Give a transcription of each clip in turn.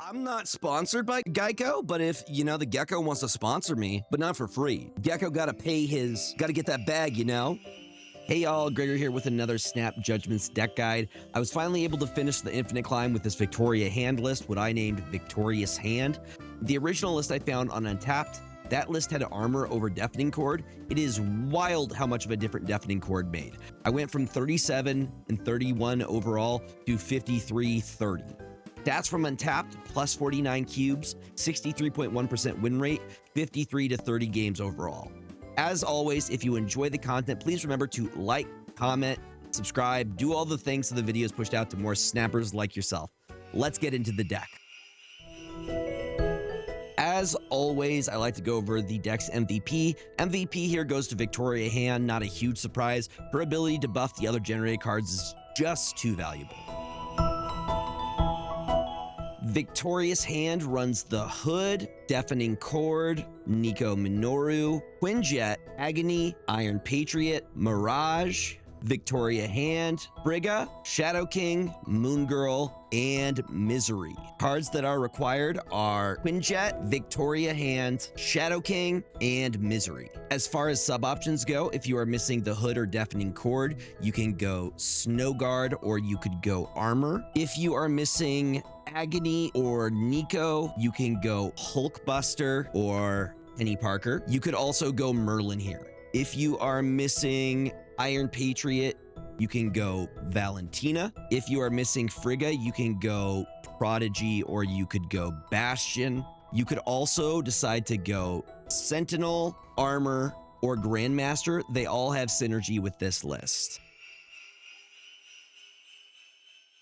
I'm not sponsored by Geico, but if, the Gecko wants to sponsor me, but not for free. Gecko gotta get that bag, Hey y'all, Gregor here with another Snap Judgments deck guide. I was finally able to finish the Infinite Climb with this Victoria hand list, what I named Victorious Hand. The original list I found on Untapped, that list had an Armor over Deafening Cord. It is wild how much of a different Deafening Cord made. I went from 37 and 31 overall to 53-30. Stats from Untapped, plus 49 cubes, 63.1% win rate, 53 to 30 games overall. As always, if you enjoy the content, please remember to like, comment, subscribe, do all the things so the video is pushed out to more snappers like yourself. Let's get into the deck. As always, I like to go over the deck's MVP. MVP here goes to Victoria Hand, not a huge surprise. Her ability to buff the other generated cards is just too valuable. Victorious Hand runs the Hood, Deafening Cord, Nico Minoru, Quinjet, Agony, Iron Patriot, Mirage, Victoria Hand, Frigga, Shadow King, Moon Girl, and Misery. Cards that are required are Quinjet, Victoria Hand, Shadow King, and Misery. As far as sub options go, if you are missing the Hood or Deafening Cord, you can go Snow Guard or you could go Armor. If you are missing Agony or Nico, you can go Hulkbuster or Penny Parker. You could also go Merlin here. If you are missing Iron Patriot, you can go Valentina. If you are missing Frigga, you can go Prodigy or you could go Bastion. You could also decide to go Sentinel, Armor, or Grandmaster. They all have synergy with this list.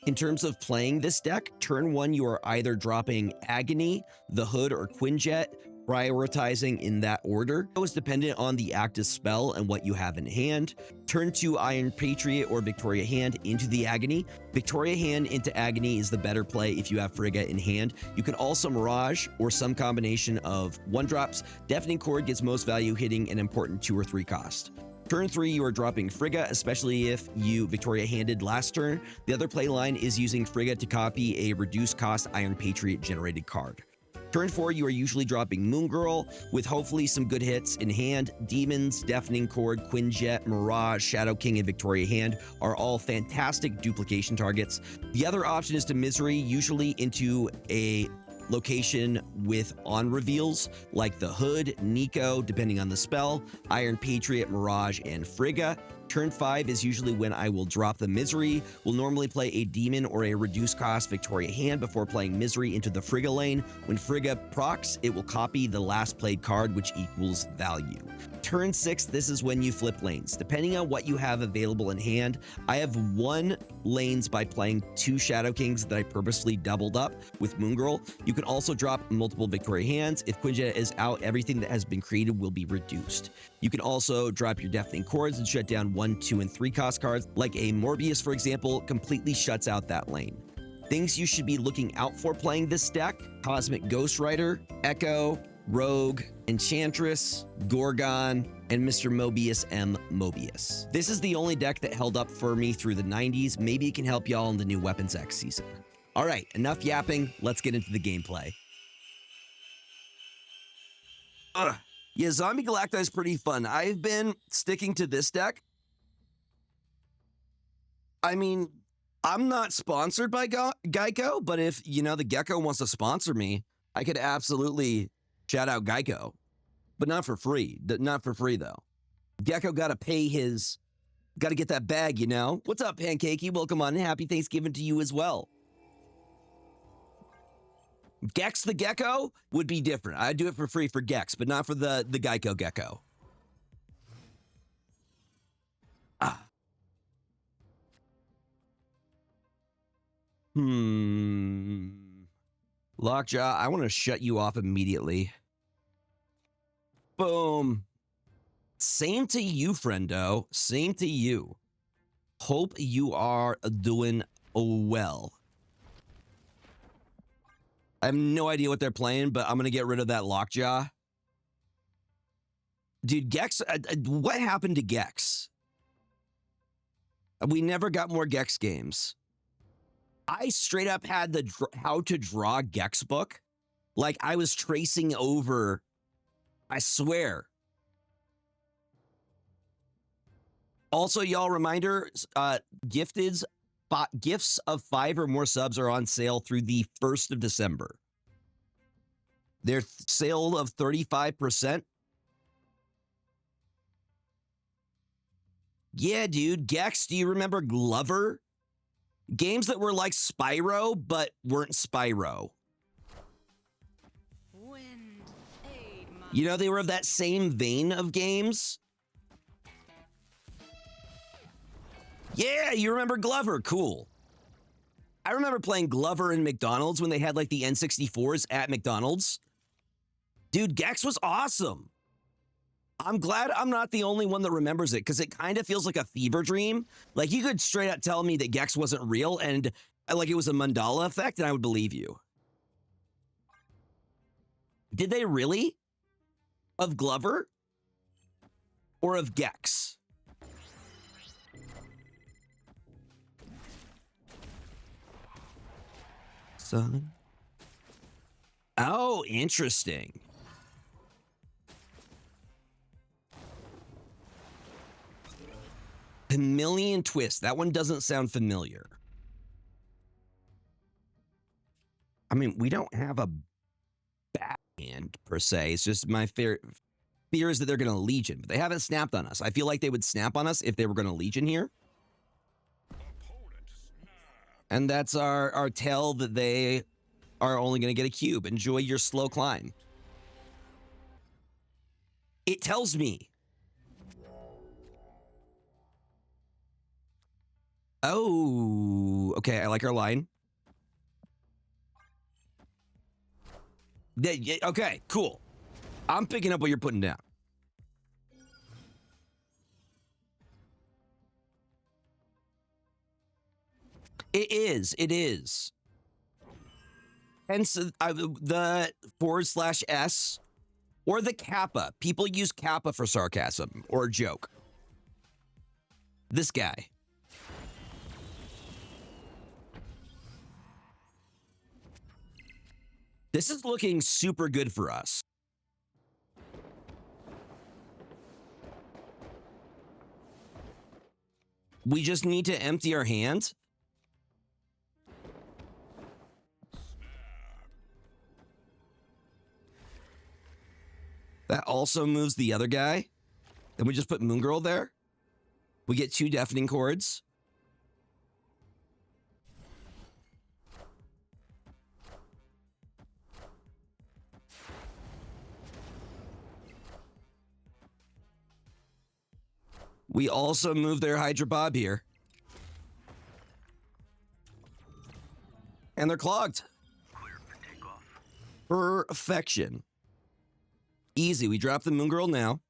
In terms of playing this deck, turn 1, you are either dropping Agony, the Hood, or Quinjet, prioritizing in that order. It was dependent on the active spell and what you have in hand. Turn 2, Iron Patriot or Victoria Hand into the Agony. Victoria Hand into Agony is the better play if you have Frigga in hand. You can also Mirage or some combination of 1-drops. Deafening Cord gets most value hitting an important 2 or 3 cost. Turn 3, you are dropping Frigga, especially if you Victoria handed last turn. The other play line is using Frigga to copy a reduced cost Iron Patriot generated card. Turn 4, you are usually dropping Moon Girl, with hopefully some good hits in hand. Demons, Deafening Cord, Quinjet, Mirage, Shadow King, and Victoria Hand are all fantastic duplication targets. The other option is to Misery, usually into a location with on reveals like the Hood, Nico, depending on the spell, Iron Patriot, Mirage, and Frigga. Turn 5 is usually when I will drop the Misery. We'll normally play a Demon or a reduced cost Victoria Hand before playing Misery into the Frigga lane. When Frigga procs, it will copy the last played card, which equals value. Turn 6, this is when you flip lanes. Depending on what you have available in hand, I have 1 lanes by playing 2 Shadow Kings that I purposely doubled up with Moon Girl. You can also drop multiple Victoria Hands. If Quinjet is out, everything that has been created will be reduced. You can also drop your Deafening Cords and shut down 1, 2, and 3 cost cards, like a Morbius, for example, completely shuts out that lane. Things you should be looking out for playing this deck: Cosmic Ghost Rider, Echo, Rogue, Enchantress, Gorgon, and Mr. Mobius M. Mobius. This is the only deck that held up for me through the 90s. Maybe it can help y'all in the new Weapons X season. All right, enough yapping. Let's get into the gameplay. Yeah, Zombie Galacta is pretty fun. I've been sticking to this deck. I mean, I'm not sponsored by Geico, but if, the Gecko wants to sponsor me, I could absolutely shout out Geico, but not for free. Not for free, though. Gecko got to get that bag, What's up, Pancakey? Welcome on. Happy Thanksgiving to you as well. Gex the Gecko would be different. I'd do it for free for Gex, but not for the Geico Gecko. Lockjaw, I want to shut you off immediately. Boom. Same to you, friendo. Same to you. Hope you are doing well. I have no idea what they're playing, but I'm going to get rid of that Lockjaw. Dude, Gex, what happened to Gex? We never got more Gex games. I straight up had the how to draw Gex book. Like I was tracing over, I swear. Also, y'all, reminder, gifts of 5 or more subs are on sale through the 1st of December. Their sale of 35%. Yeah, dude. Gex, do you remember Glover? Games that were like Spyro, but weren't Spyro. You know, they were of that same vein of games. Yeah, you remember Glover. Cool. I remember playing Glover in McDonald's when they had like the N64s at McDonald's. Dude, Gex was awesome. I'm glad I'm not the only one that remembers it because it kind of feels like a fever dream. Like you could straight up tell me that Gex wasn't real and like it was a mandala effect and I would believe you. Did they really? Of Glover? Or of Gex? Son. Oh, interesting. Chameleon Twist. That one doesn't sound familiar. I mean, we don't have a backhand per se. It's just my fear is that they're going to Legion, but they haven't snapped on us. I feel like they would snap on us if they were going to Legion here. And that's our tell that they are only going to get a cube. Enjoy your slow climb. It tells me. Oh, okay. I like our line. Okay, cool. I'm picking up what you're putting down. It is. It is. Hence the /S or the kappa. People use kappa for sarcasm or a joke. This guy. This is looking super good for us. We just need to empty our hand. That also moves the other guy. Then we just put Moon Girl there. We get 2 Deafening Chords. We also move their Hydra Bob here. And they're clogged. Perfection. Easy. We drop the Moon Girl now.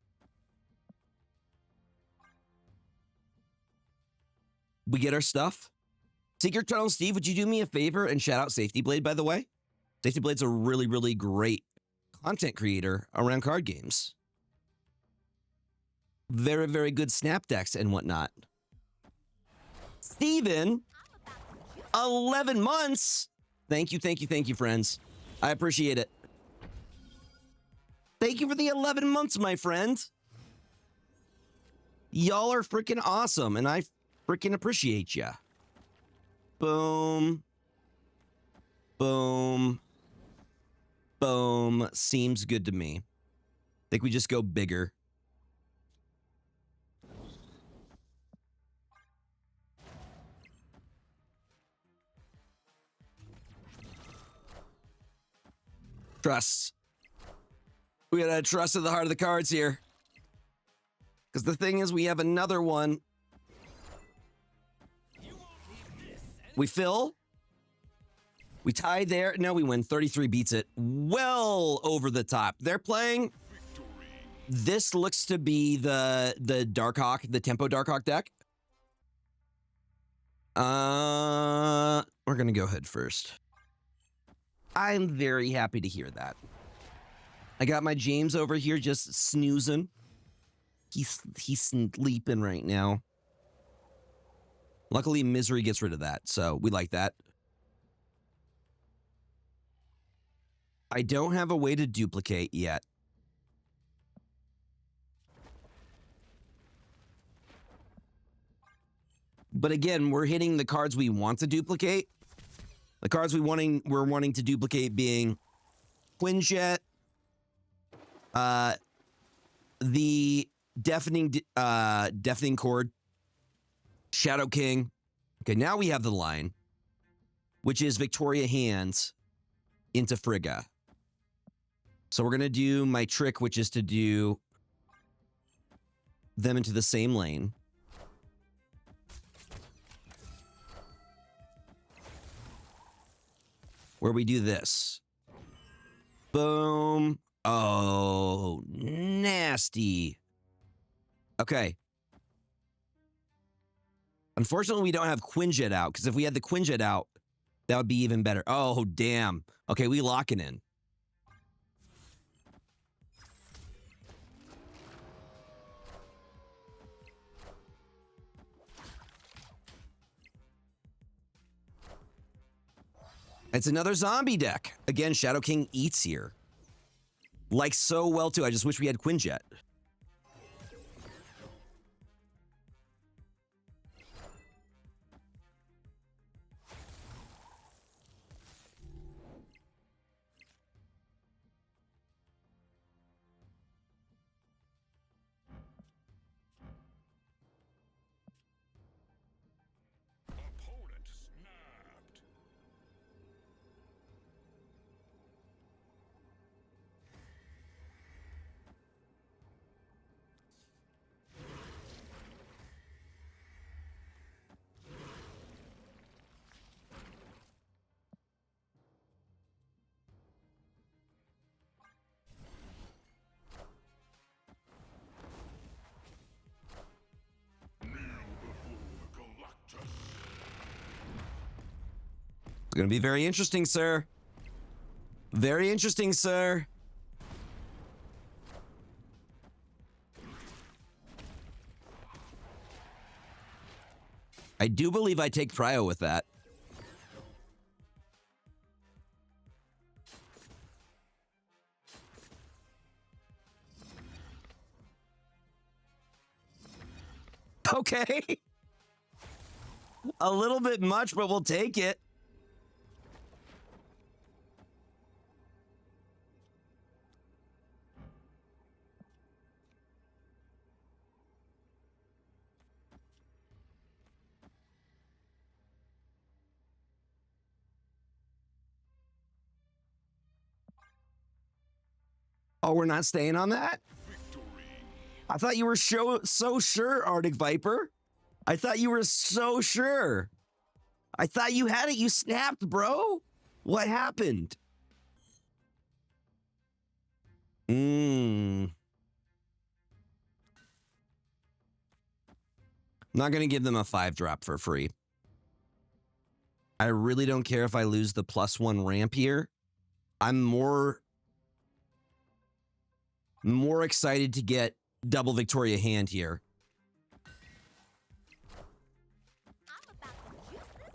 We get our stuff. Secret Tunnel Steve, would you do me a favor and shout out Safety Blade, by the way? Safety Blade's a really, really great content creator around card games. Very, very good snap decks and whatnot. Steven, 11 months. Thank you, friends. I appreciate it. Thank you for the 11 months, my friend. Y'all are freaking awesome, and I freaking appreciate ya. Boom. Boom. Boom. Seems good to me. Think we just go bigger. Trust. We gotta trust at the heart of the cards here. Because the thing is, we have another one. We fill. We tie there. No, we win. 33 beats it. Well over the top. They're playing. This looks to be the Darkhawk, the Tempo Darkhawk deck. We're gonna go ahead first. I'm very happy to hear that. I got my James over here just snoozing. He's sleeping right now. Luckily, Misery gets rid of that, so we like that. I don't have a way to duplicate yet. But again, we're hitting the cards we want to duplicate. The cards we're wanting to duplicate being Quinjet, the Deafening Cord, Shadow King. Okay, now we have the line, which is Victoria Hands into Frigga. So we're going to do my trick, which is to do them into the same lane. Where we do this. Boom. Oh, nasty. Okay. Unfortunately, we don't have Quinjet out, because if we had the Quinjet out, that would be even better. Oh, damn. Okay, we lock it in. It's another zombie deck. Again, Shadow King eats here. Like so well, too. I just wish we had Quinjet. It's going to be very interesting, sir. Very interesting, sir. I do believe I take Prio with that. Okay. A little bit much, but we'll take it. Oh, we're not staying on that? I thought you were so sure, Arctic Viper. I thought you were so sure. I thought you had it. You snapped, bro. What happened? I'm not going to give them a 5-drop for free. I really don't care if I lose the +1 ramp here. I'm more excited to get double Victoria Hand here. I'm about to juice this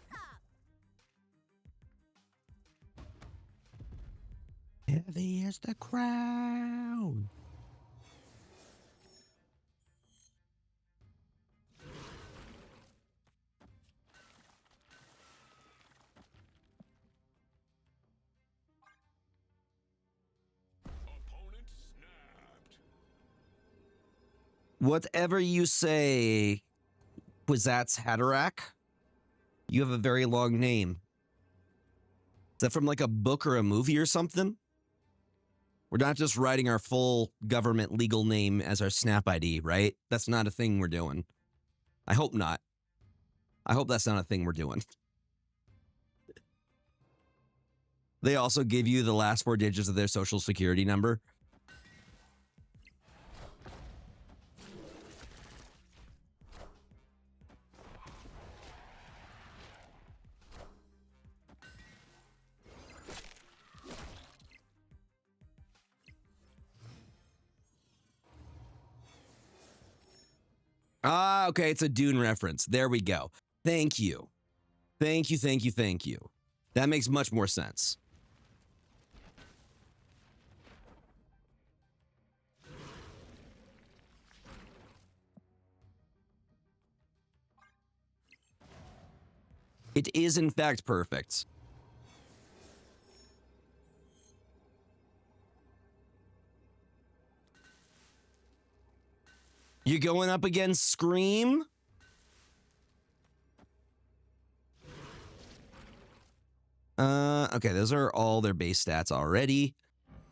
up. Heavy as the crown. Whatever you say, Quizats Hatterack, you have a very long name. Is that from like a book or a movie or something? We're not just writing our full government legal name as our Snap ID, right? That's not a thing we're doing. I hope not. I hope that's not a thing we're doing. They also give you the last 4 digits of their social security number. Ah, okay, it's a Dune reference. There we go. Thank you. Thank you, thank you, thank you. That makes much more sense. It is, in fact, perfect. You're going up against Scream? Okay, those are all their base stats already.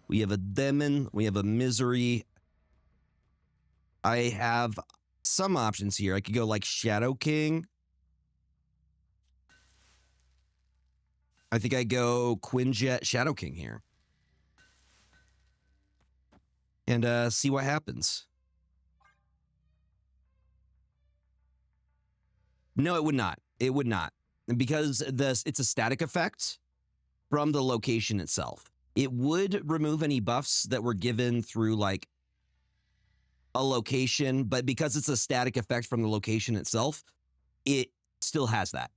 We have a Demon, we have a Misery. I have some options here. I could go like Shadow King. I think I go Quinjet Shadow King here. And see what happens. No, it would not. It would not. Because it's a static effect from the location itself. It would remove any buffs that were given through like a location, but because it's a static effect from the location itself, it still has that.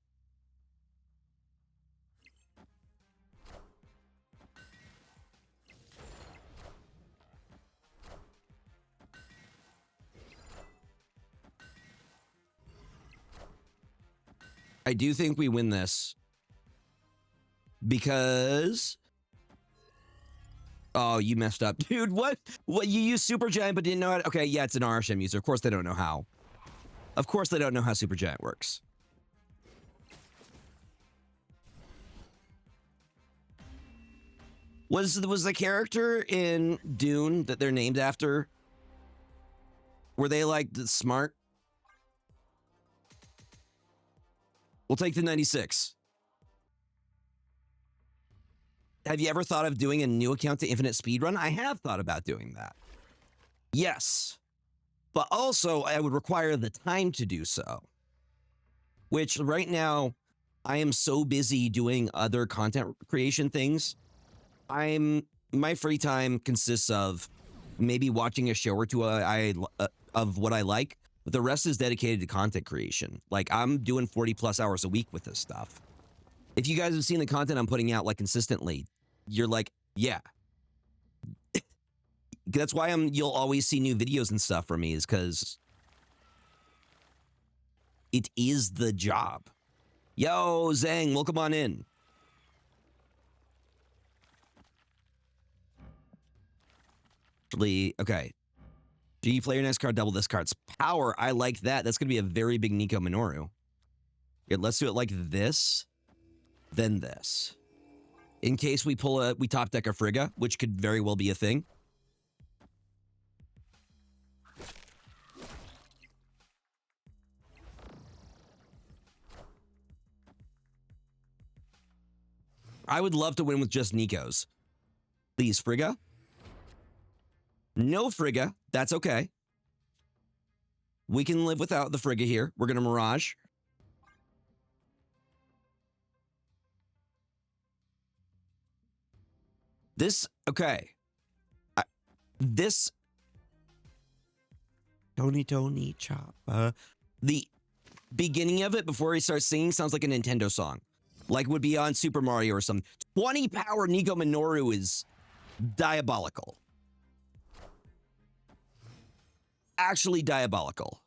I do think we win this because... Oh, you messed up. Dude, what? What? You used Supergiant but didn't know how to... Okay, yeah, it's an RSM user. Of course they don't know how. Of course they don't know how Supergiant works. Was the character in Dune that they're named after, were they like smart? We'll take the 96. Have you ever thought of doing a new account to Infinite Speedrun? I have thought about doing that. Yes. But also, I would require the time to do so. Which, right now, I am so busy doing other content creation things. My free time consists of maybe watching a show or two of what I like, but the rest is dedicated to content creation. Like, I'm doing 40 plus hours a week with this stuff. If you guys have seen the content I'm putting out like consistently, you're like, yeah. That's why you'll always see new videos and stuff from me, is because it is the job. Yo, Zhang, welcome on in. Actually, okay. G, play your next card, double this card's power. I like that. That's going to be a very big Nico Minoru. Okay, let's do it like this, then this. In case we top deck a Frigga, which could very well be a thing. I would love to win with just Nikos. Please, Frigga. No Frigga. That's okay. We can live without the Frigga here. We're going to Mirage. This, okay. This... Tony Choppa. The beginning of it, before he starts singing, sounds like a Nintendo song. Like would be on Super Mario or something. 20 power Nico Minoru is diabolical. Actually diabolical.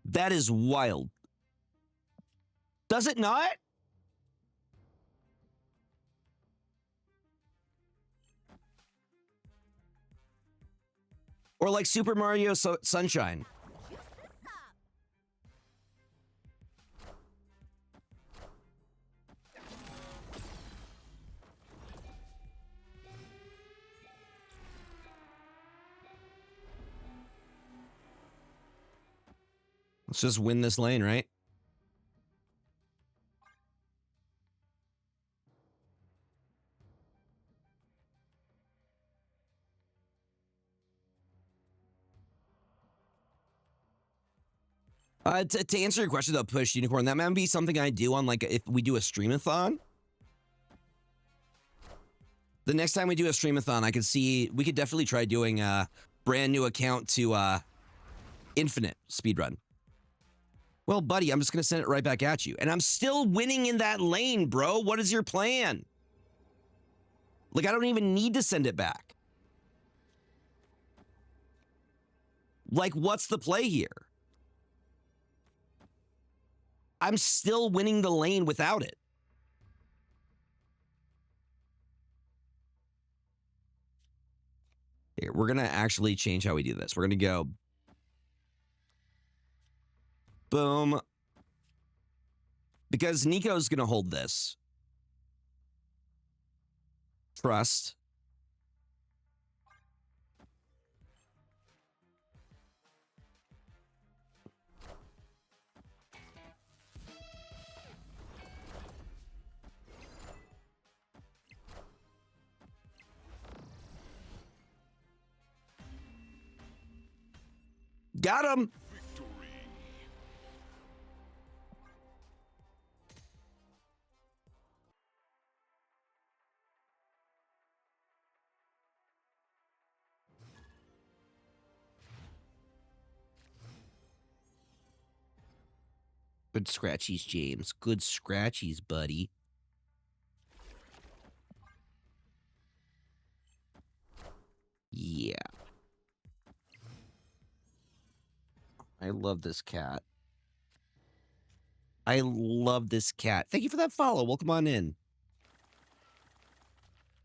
That is wild. Does it not? Or like Super Mario Sunshine. Let's just win this lane, right? To answer your question about Push Unicorn, that might be something I do on like if we do a streamathon. The next time we do a streamathon, we could definitely try doing a brand new account to Infinite Speedrun. Well, buddy, I'm just going to send it right back at you. And I'm still winning in that lane, bro. What is your plan? Like, I don't even need to send it back. Like, what's the play here? I'm still winning the lane without it. Here, we're going to actually change how we do this. We're going to go boom. Because Nico's going to hold this. Trust. Got him. Good scratchies, James. Good scratchies, buddy. Yeah. I love this cat. I love this cat. Thank you for that follow. Welcome on in.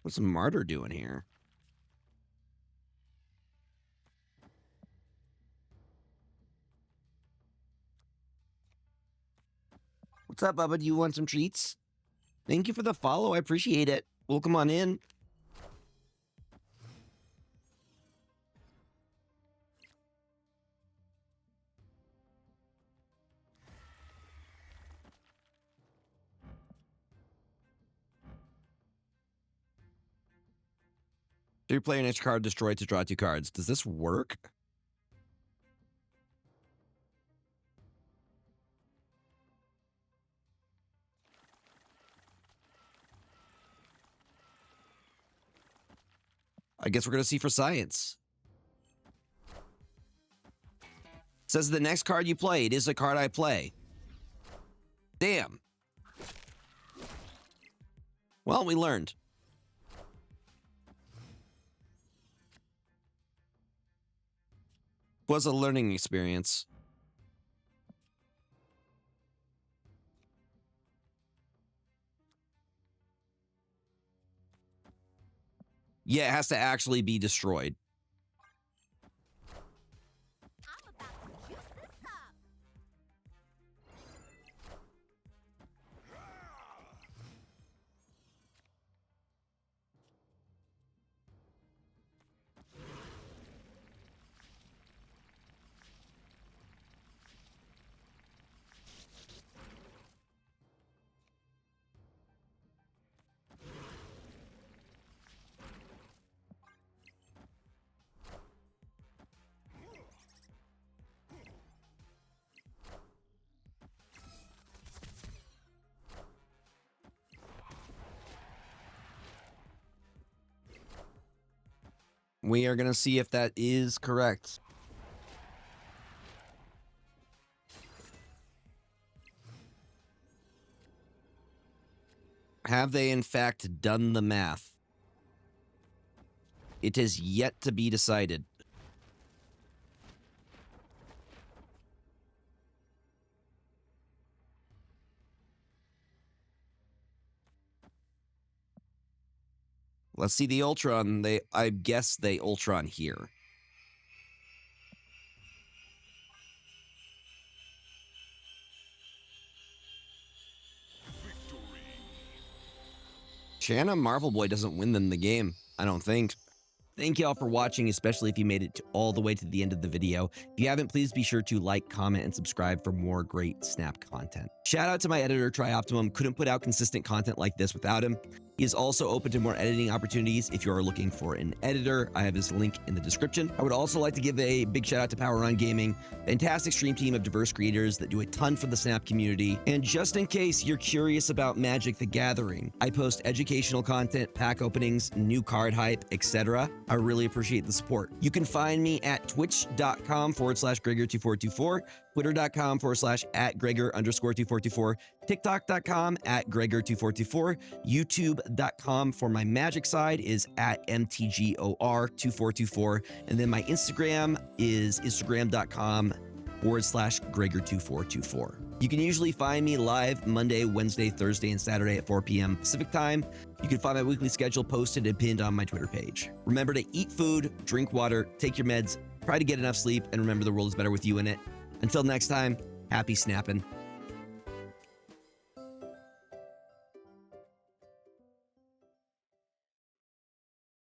What's Martyr doing here? What's up, Bubba? Do you want some treats? Thank you for the follow. I appreciate it. Welcome on in. Do you play an each card destroyed to draw 2 cards? Does this work? I guess we're going to see for science. Says the next card you play, it is a card I play. Damn. Well, we learned. Was a learning experience. Yeah, it has to actually be destroyed. I'm about to juice this up. We are going to see if that is correct. Have they, in fact, done the math? It is yet to be decided. Let's see the Ultron. I guess they Ultron here. Shanna Marvel Boy doesn't win them the game, I don't think. Thank you all for watching, especially if you made it all the way to the end of the video. If you haven't, please be sure to like, comment, and subscribe for more great Snap content. Shout out to my editor, Tr1Optimum. Couldn't put out consistent content like this without him. He is also open to more editing opportunities if you are looking for an editor. I have his link in the description. I would also like to give a big shout out to PWROn Gaming, fantastic stream team of diverse creators that do a ton for the Snap community. And just in case you're curious about Magic the Gathering, I post educational content, pack openings, new card hype, etc. I really appreciate the support. You can find me at twitch.com/Gregor2424, twitter.com/@Gregor_2424, TikTok.com @Gregor2424, YouTube mtgor2424.com for my magic side is at mtgor2424. And then my Instagram is instagram.com/Gregor2424. You can usually find me live Monday, Wednesday, Thursday, and Saturday at 4 p.m. Pacific time. You can find my weekly schedule posted and pinned on my Twitter page. Remember to eat food, drink water, take your meds, try to get enough sleep, and remember the world is better with you in it. Until next time, happy snapping.